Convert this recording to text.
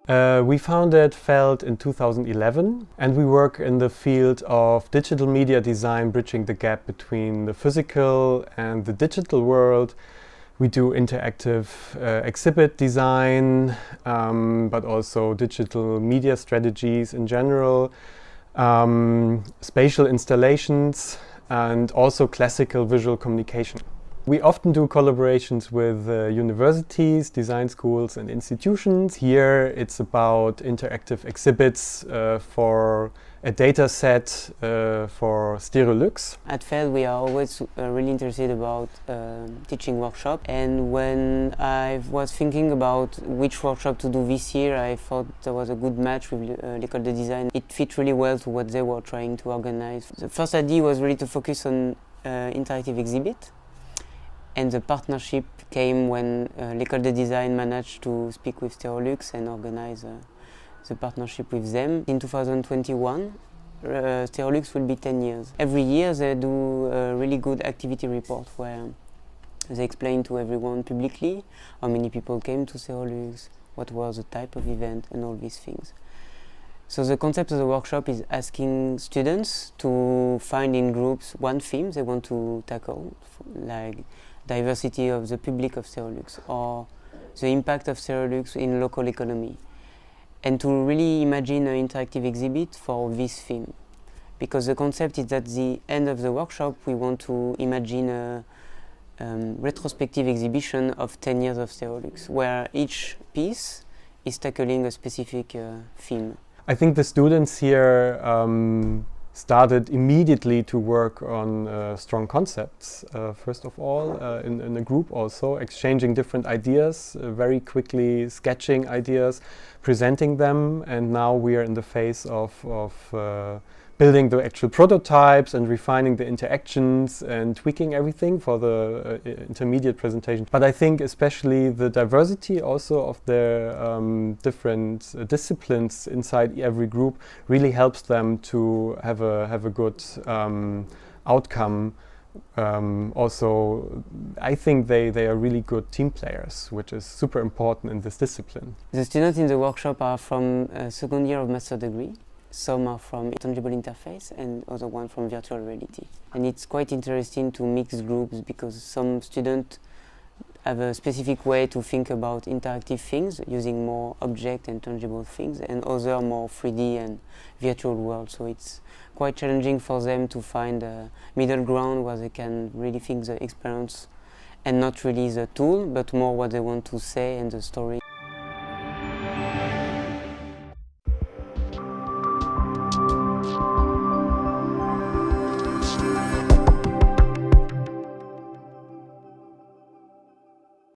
We founded FELD in 2011 and we work in the field of digital media design, bridging the gap between the physical and the digital world. We do interactive exhibit design, but also digital media strategies in general, spatial installations, and also classical visual communication. We often do collaborations with universities, design schools and institutions. Here it's about interactive exhibits for a data set for Stéréolux. At FELD we are always really interested about teaching workshop, and when I was thinking about which workshop to do this year, I thought there was a good match with L'École de Design. It fit really well to what they were trying to organize. The first idea was really to focus on interactive exhibit. And the partnership came when L'École de Design managed to speak with Stéréolux and organize the partnership with them. In 2021, Stéréolux will be 10 years. Every year they do a really good activity report where they explain to everyone publicly how many people came to Stéréolux, what was the type of event, and all these things. So the concept of the workshop is asking students to find in groups one theme they want to tackle, like diversity of the public of Stéréolux or the impact of Stéréolux in local economy, and to really imagine an interactive exhibit for this theme. Because the concept is that at the end of the workshop we want to imagine a retrospective exhibition of 10 years of Stéréolux, where each piece is tackling a specific theme. I think the students here started immediately to work on strong concepts, first of all, in a group also, exchanging different ideas, very quickly sketching ideas, presenting them, and now we are in the phase of building the actual prototypes and refining the interactions and tweaking everything for the intermediate presentation. But I think especially the diversity also of the different disciplines inside every group really helps them to have a good outcome. Also, I think they are really good team players, which is super important in this discipline. The students in the workshop are from second year of master degree. Some are from tangible interface and other one from virtual reality. And it's quite interesting to mix groups because some students have a specific way to think about interactive things using more object and tangible things, and other more 3D and virtual world. So it's quite challenging for them to find a middle ground where they can really think the experience and not really the tool, but more what they want to say and the story.